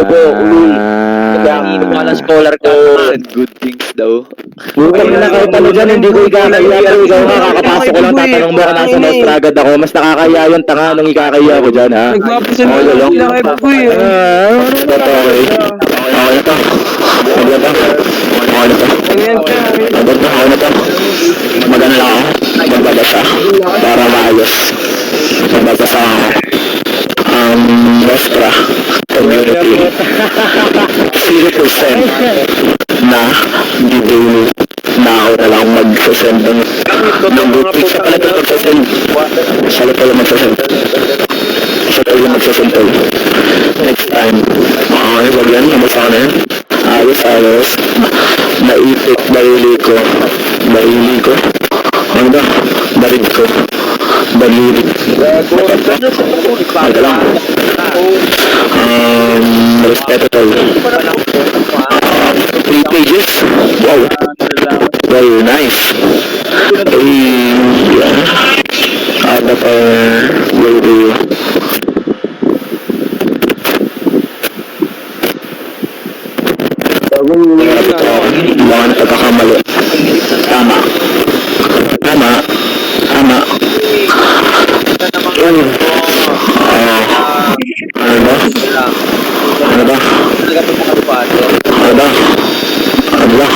bobo, uloy. Mga scholar ka. And good things daw. Bukang na kahit ano dyan, hindi ko ikakaya, pero ikaw nga, kakapasok ko lang, tatanong mo ka nasa Nostra agad ako, mas nakakaya yun, tanga, nung ikakaya ko dyan, ha? Nagpapasunod Okay lang. sila kay Boy. Okay. Okay na to. Okay na to. Okay na to. Ayan ka. Okay na to. Maganda lang ako. Magbabasa. Para maayos. Magbabasa ako. Nostra community 0% na bibili na ako na lang mag-send ng group picture pala ito mag-send siya pala mag-send siya pala mag-send next time okay wag yan nabasa ko na yan ayos naipit barili ko ano ba barid ko balirit ano lang respectable 3 pages wow very nice yeah out of will do mga pagkakamali tama ano ba?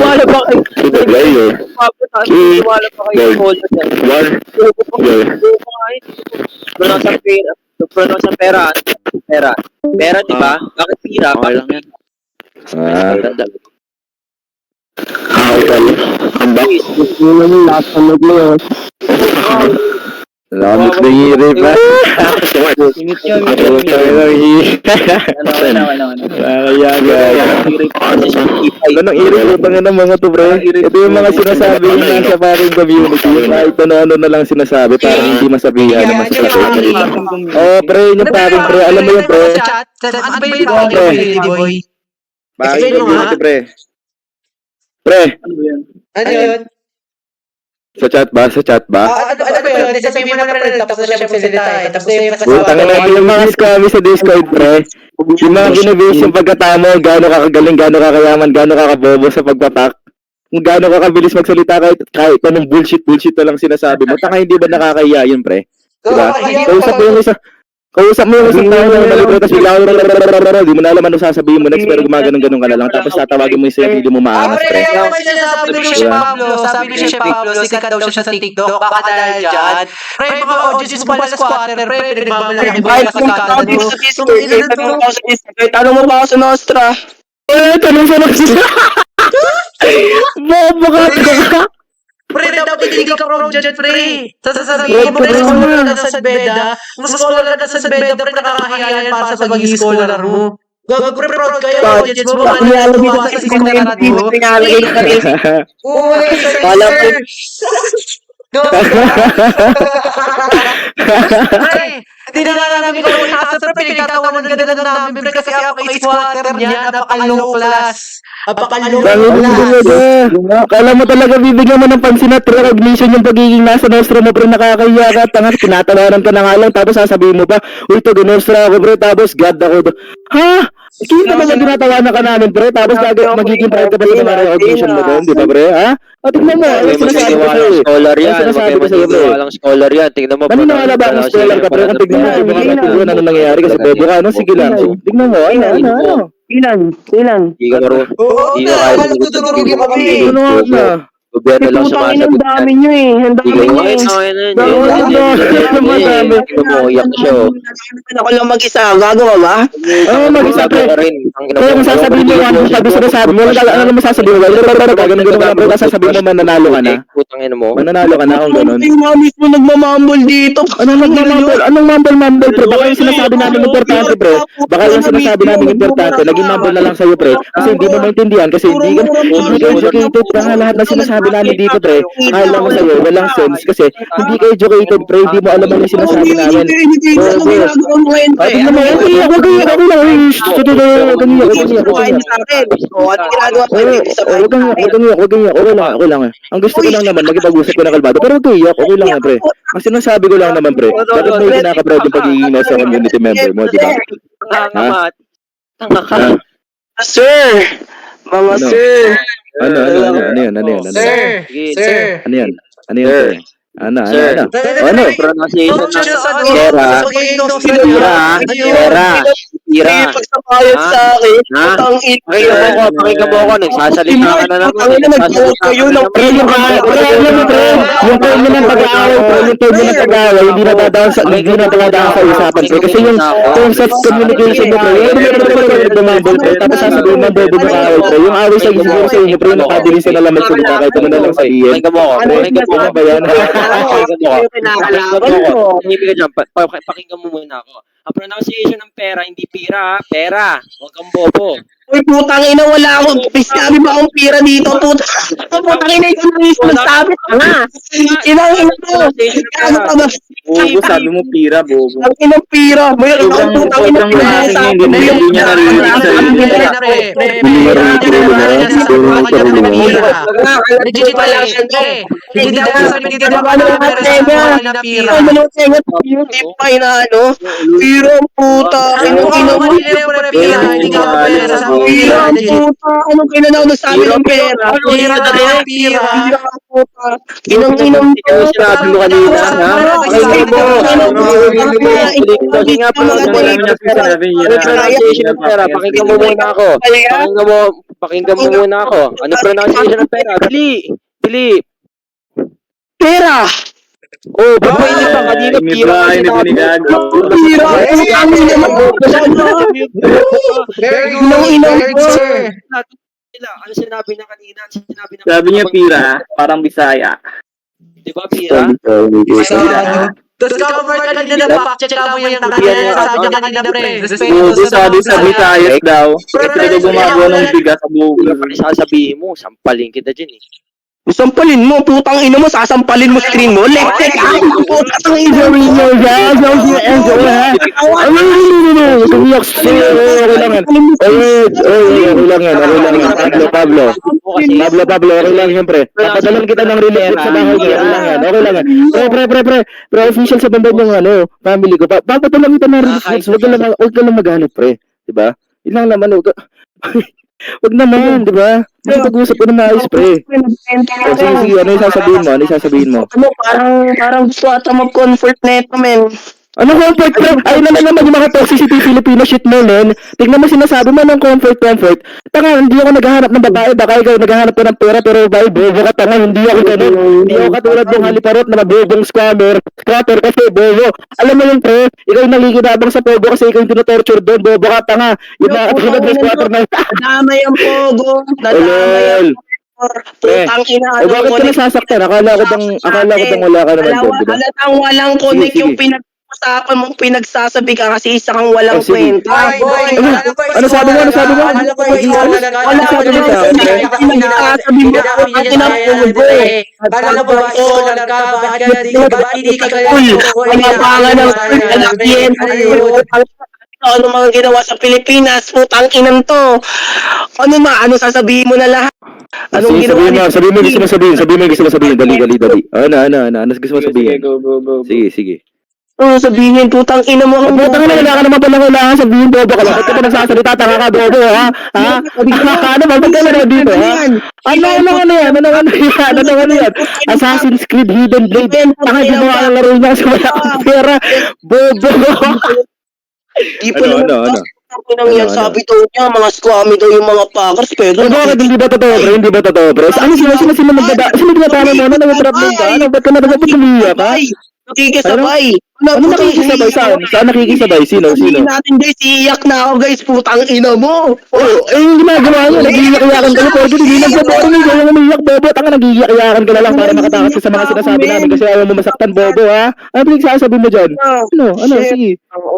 Wala ba kayo? Wala pa kayo folder yan. Pronounce ang pera. Pera, di ba? Bakit pira? Okay lang yan. Ang bakit? Lamit na hiri pa. Init yun. Anong iri po ng mga to, bro? Ito yung mga sinasabi yung nasa paring community. Kahit ano na lang sinasabi para hindi masabihan na masasabi. Oh, pre, yung paring pre. Alam mo yun, pre? Ano ba yung community, Boy? Paring community, pre. Pre. Ano yun? Sa chat ba? Ano ba yun? Sasabihin mo na pre, tapos na siya magsalita eh. Tapos na yung Putang na yung mga scammy sa Discord, pre. Yung mga ginabase yung pagkatamo, gaano kakagaling, gaano kakayaman, gaano kakabobo sa pagpapak. Kung gaano kakabilis magsalita kahit anong bullshit na lang sinasabi mo. Taka hindi ba nakakaya yun, pre? Diba? Kausap mo yung isang tao na malibro, tapos bigla di mo na alam ano sasabihin mo next, pero gumaganon-ganon ka na lang, tapos tatawagin mo yung sarili mo maangas, pre. Sabi ni siya Pablo, sikat daw siya sa TikTok, baka dahil dyan. Pre, mga audiences pala squatter, pre, pinagmamalaki ba yung kasakatan mo? Tanong mo ba ako sa Nostra? Tanong sa Nostra! Bobo ka! Pre, dapat hindi ka proud dyan, pre. Sasabihin mo na scholar ka sa beda. Mas scholar ka sa beda, pre, nakakahiya yan para sa pagiging scholar mo. Gago, pre, proud kayo. Audience mo, manalo mo sa scholar mo. Oo, sir. Pre, hindi na namin ko yung nasa, pre, pinagtawanan ka na namin, pre, kasi ako squatter niya, napaka-low class. Kala mo talaga bibigyan mo ng pansin at recognition yung pagiging nasa Nostra mo, pre, nakakahiya ka, tanga, tinatawanan ka na nga lang, tapos sasabihin mo pa, uy, taga Nostra ako, pre, tapos God ako. Ha? Kita naman yung tinatawanan ka namin, pre, tapos magiging proud ka pala ng recognition mo doon, di ba, pre, ha? O, tignan mo, sinasabi ko sa'yo. Scholar yan. Sinasabi ko sa'yo, pre. Walang scholar yan. Tingnan mo. Maniniwala ba ang scholar ka, pre? Kung tignan mo, iba ka natin ano nangyayari kasi bobo ka, ano? Sige lang. Tignan mo, ano? Ilan? Hindi ka marunong. Oo Hindi na, ka kaya tutulogin ka kami. Ano nga na? Gobyerno lang Putang ina, sumasagot. ang dami nyo eh. Ang dami nyo eh. Iyak siya. Ako lang mag-isa. Gagawa ba? Oo, mag-isa, pre. Kaya kung sasabihin mo yung sabi sinasabi mo, ano naman sasabihin mo? Ganun lang, pre. Sasabihin mo mananalo ka na. Putangin mo. Mananalo ka na kung ganun. Yung mga mismo nagmamambol dito. Anong mumble? Anong mumble, pre? Baka yung sinasabi namin importante, pre. Baka yung sinasabi namin importante, naging mumble na lang sa'yo, pre. Kasi hindi mo maintindihan, kasi hindi ka educated ka nga lahat na sinasabi sinasabi namin dito, pre, akala mo sa'yo, walang sense kasi hindi ka educated, pre, hindi mo alam ano yung sinasabi namin. Hindi ano ginagawa mo ngayon, pre? Ay, tingnan mo, okay, ako lang, Ano ginagawa mo ngayon sa akin? Okay lang. Ang gusto ko lang naman, magipag-usap ko na kalbado. Pero okay, okay lang yan, pre. Ang sinasabi ko lang naman, pre, bakit mo yung kinakaproud yung pagiging nasa community member mo, di ba? Tanga ka. Sir! Mga Ano? sir! Ano yun? Sir! Sir! Ano yun, sir? Ano? Pronunciation ng Pera! Pira. Pagsabayad sa akin, Ha? putang Pakinggan mo ako, nagsasalita ka na naman. nagtawag kayo ng Pre, yung term ng pag-aaway, pre, yung term ng pag-aaway, hindi na dadaan sa usapan, pre. Kasi yung terms of communication mo, pre, yung dumambol, pre, tapos sasabihin mo, bobo mo kaaway, pre. Yung away sa siguro sa inyo, pre, yung nakabilis na lang magsalita kahit ano na lang sa iyan. Pakinggan mo ako. Pakinggan mo Ano ako. ba yan? Pakinggan mo muna ako. Ang pronunciation ng pera, hindi pira, pera. Huwag kang bobo. Uy, putang ina, wala akong, sabi ba akong pira dito, putang ina, ito na yung nagsabi ka nga. Inang ina ko, ano ka ba? Bobo, sabi mo pira, bobo. Ang inang pira, may Sobrang- putang ina, sobrang lasing yun, hindi niya narinig sa'yo. hindi pa inaano, pira ang puta, inang ina mo. Pira ang puta, anong kinanaw na sabi ng pera? Pira ang puta, inang ina mo. Sinabi mo kanina, ha? Pakinggan mo. Kasi nga pala, pronunciation ng pera. Pakinggan mo muna ako. Pakinggan mo muna ako. Ano pronunciation ng pera? Dili. Pera! Oh, ba't mo hindi pa kanina pira ka sinabi? Pira! Ang ina mo. Very good, sir. Ano sinabi niya kanina? Sabi niya pira, parang Bisaya. Di ba pira? Tapos cover ka na nila, fact-check mo yung sabi niya kanina, pre. Bobo, sabi sa Visayas daw. Kasi ito gumagawa ng bigas sa bugo. Sasabihin mo, sampalin kita dyan eh. Sampalin mo, putang ina mo, sasampalin mo screen mo. Lectek ang putang ina mo. Pablo, okay lang yan, pre. Papadalan kita ng relief sa bahay niya, okay lang yan. Pre, official sa banda ng family ko. Papadalan kita ng relief, wag ka lang maghanap, pre. Diba? Yun lang naman, wag naman, diba? Pag-usap ko na maayos, pre. Sige, ano yung sasabihin mo? Ano, parang gusto ata mag-comfort na ito, men. Ano comfort, pre? Ayun na naman yung mga toxicity Filipino shit mo, men. Tignan mo sinasabi mo ng comfort. Tanga, hindi ako naghahanap ng babae. Baka ikaw naghahanap ka ng pera, pero babae, bobo ka, tanga. Hindi ako ganun. Hindi ako katulad ng haliparot na mabobong squatter kasi bobo. Alam mo yung pre, ikaw yung nangikinabang sa pogo kasi ikaw yung tinotorture doon, bobo ka, tanga. Yung mga katulad ng squatter na Nadamay ang pogo. Nadamay ang putang ina. O bakit ka nasasaktan? Akala ko bang wala ka naman doon, diba? Halatang walang connect Sige. yung pinag-usapan mo, pinagsasabi ka kasi isa kang walang Oh, sige. kwenta. Ano sabi mo? Wala ka naman sa pinagsasabi mo. Ang inapogo. Ang mapangan ng lalakyan. Ano mga ginawa sa Pilipinas, putang inang to. Ano sasabihin mo na lahat? Anong ginawa ni... Sabihin mo yung gusto mo sabihin. Dali. Ano gusto mo sabihin? Go. Sige. Ano sabihin, putang ina mo ang Putang na, wala ka naman pala kailangan sabihin, bobo ka. Bakit ka pa nagsasalita? Tanga ka, bobo, ha? Ano ba? Ba't ka na dito, ha? Ano yan? Assassin's Creed Hidden Blade. Tanga, di mo ka laro niya kasi wala kang pera. Bobo. Di pa naman yan, Ano? sabi daw niya, mga squammy daw yung mga packers, pero... Bakit hindi ba totoo, pre? Ano sino magdada? Sino ginatama mo? Ano nang problem ka? Ano, ba't ka umiyak, ha? Nakikisabay. Ano nakikisabay? Saan nakikisabay? Sino? Hindi natin guys, iiyak na ako guys, putang ina mo. Yung ginagawa niya, nag-iiyak-iyakan kayo, porque hindi nagsaboring kayo, yung umiiyak, bobo, tanga, nag-iiyak-iyakan ka na lang para makatakas ka sa mga sinasabi namin kasi ayaw mo masaktan, bobo, ha? Ano pinagsasabi mo dyan? Ano, sige.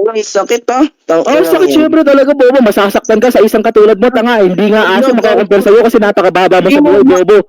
Ang sakit ha. Sakit syempre talaga, bobo, masasaktan ka sa isang katulad mo, tanga, hindi nga aso makakompare sa'yo kasi napakababa mo sa buhay, bobo.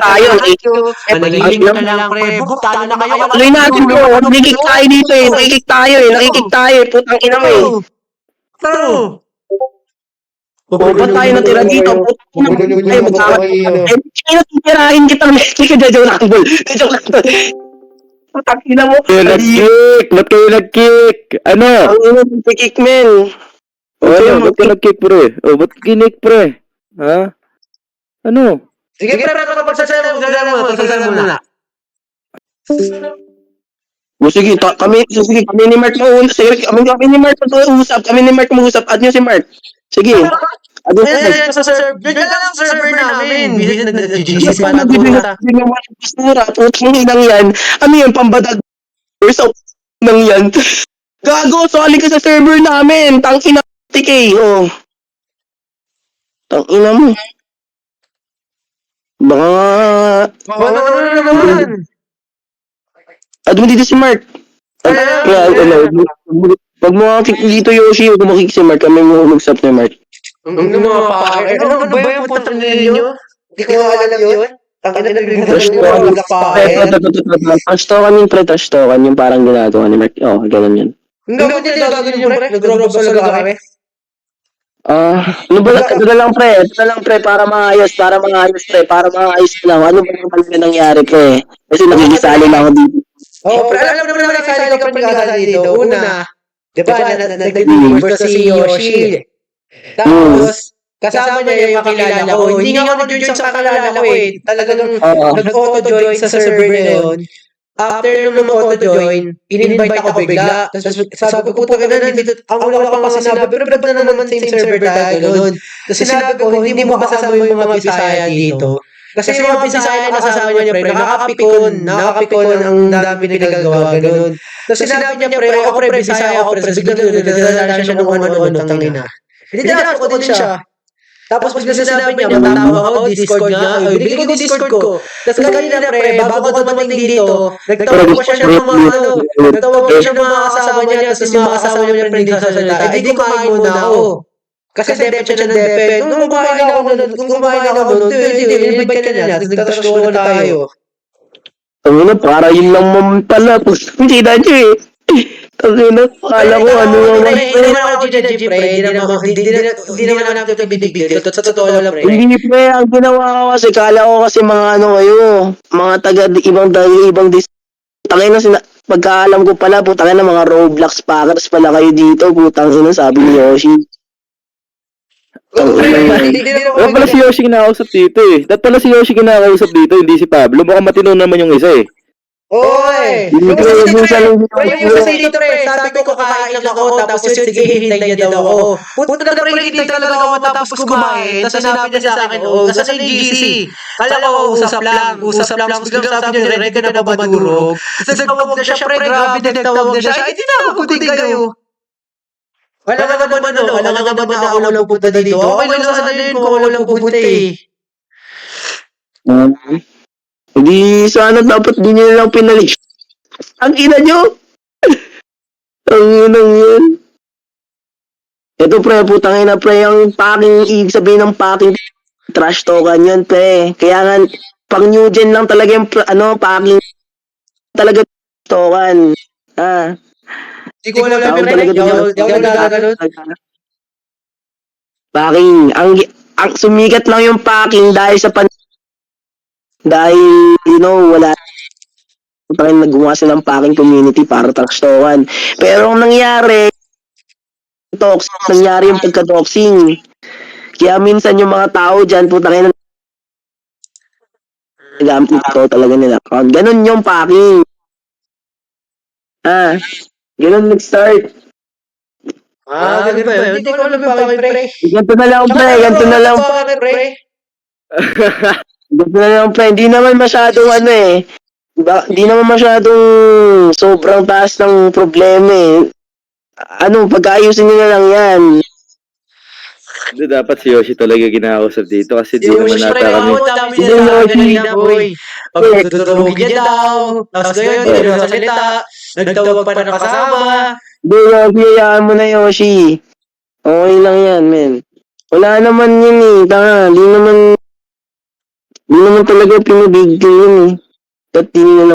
tayo. Manahimik ka na lang, pre. Talo na kayo. Tuloy natin bro, nakikik tayo dito eh. Nakikik tayo eh. Putang ina mo eh. True. Ba't tayo natira dito? Putang ina mo. Ay, magkakaroon. Eh, natitirahin kita. Joke lang, bol. Joke lang. Putang ina mo. Kayo nag-kick! Ba't kayo nag-kick? Ano? Ang ina mo, kick men. Ano? Ba't ka nag-kick, pre? O, ba't kinik, pre? Ha? Ano? Sige, pre, pagsasabi mo muna. O sige, kami ni Mark mag-uusap. Sige, kami ni Mark mag-uusap. Add nyo si Mark. Sige. Add nyo si Mark. Sa server, bigla lang server namin. Nag-GGS pa na puta. Basura, putang inang yan. Ano yan, pambadag? So, nang yan. Gago, sali ka sa server namin. Tangina, TK. Oh. Tangina mo. Baka Ano naman? add mo dito si Mark. Kaya, wag mo kick dito, Yoshi. Wag mo kick si Mark. Kami mo mag-stop ni Mark. Ano ba yung punta ninyo? Hindi ko alam yun. Ang Touch token yung pre, touch token. Yung parang ginagawa ni Mark. Oh, ganun yun. Hindi ko gagawin yung pre. Nag-rob sa lagari. Ano ba? Ito na lang pre, para maayos lang. Ano ba yung talaga nangyari pre? Kasi nagigisali na ako dito. Pre, alam mo naman kasali ka pre nagkasali dito. Una, di ba, nag-teamwork si Yoshi. Tapos, kasama niya yung kakilala ko. Hindi nga ako nag-join sa kakilala ko eh. Talagang nag-auto-join sa server na yun. After nung auto-join, in-invite ako bigla. Tapos sabi ko, puta ka na dito. Ang wala pa sinabi, pero ba't na naman same server tayo ganun. Tapos sinabi ko, hindi mo kasama yung mga Bisaya dito. Kasi yung mga Bisaya na kasama niya, pre, nakakapikon ang dami nagagawa, ganun. Tapos sinabi niya, pre, ako pre, Bisaya ako, pre, bigla nagdadala siya ng ano-ano, tangina. Hindi na ako din siya. Tapos bigla sinabi niya, matatawa ako, Discord nga. Binigay ko Discord ko. Tapos kanina pre, bago ko dumating dito, nagtawag ko siya ng mga nagtawag ko siya ng mga kasama niya, tapos yung mga kasama niya pre, nagsasalita. Eh di kumain muna ako. Kasi depet siya ng depet. Nung kumain ako nun, invite ka niya, nagtatasyo na tayo. Tangina, para yun lang pala. Hindi na nyo eh. Tangina, akala ko ano naman. Hindi naman ako GG pre, hindi naman natin ito binibigil. Sa totoo lang pre. Hindi pre, ang ginawa ko kasi, kala ko kasi mga ano kayo, mga ibang tangina, pagkaalam ko pala, putang ina, mga Roblox packers pala kayo dito, putang ina, sabi ni Yoshi. Wala pala si Yoshi kinakausap dito eh. Dapat pala si Yoshi kinakausap dito, hindi si Pablo. Mukhang matino naman yung isa eh. Oy! Hindi Yung ko isa yung dito, minsan pre! Pre, yung isa dito, pre! Sabi ko kakain lang ako, tapos yun, sige, hintay niya daw ako. Puto na, pre, hintay talaga ako matapos kumain. Tapos sinabi niya sa akin, oh, nasa yung GC? Kala ko, usap lang. Tapos biglang sabi niya, ready ka na ba madurog? Tapos nagtawag na siya, pre, grabe, nagtawag na siya. Ay, di na ako, kundi kayo. Wala nga naman na ako lang pupunta dito. Okay lang sana yun kung ako lang pupunta eh. Hindi, sana dapat din nyo lang pinalis. Ang ina nyo! Ang inang yun. Ito pre, putang ina pre, ang packing, ibig sabihin ng packing, trash token yun pre. Kaya nga, pang new gen lang talaga yung, packing, talaga token. Ah. Hindi ko alam Tawag yung talaga pre, din di ako nagaganon. Packing, ang sumikat lang yung packing dahil sa dahil, wala parang nagawa silang packing community para takstokan. Pero ang nangyari, nangyari yung pagka-doxing. Kaya minsan yung mga tao dyan, putang ina, gamit ito talaga nila. Ganun yung packing. Ganun nag-start. Ganun ba yun? Hindi ko alam yung packing, pre. Ganito na lang, pre. Ganito na lang, pre. ganito na lang, pre. Hindi naman masyadong Hindi naman masyadong sobrang taas ng problema eh. Pag-aayusin nyo na lang yan. Hindi, dapat si Yoshi talaga kinakausap dito kasi di Yung naman pre, nata kami. dami niya sa akin kanina, boy. Pag tutulogin niya daw, tapos ngayon, hindi na salita, nagtawag pa ng kasama. Hindi, Yoshi, hayaan mo na, Yoshi. Okay lang yan, men. Wala naman yun eh. Di naman talaga pinabigil yun eh. Ba't di nila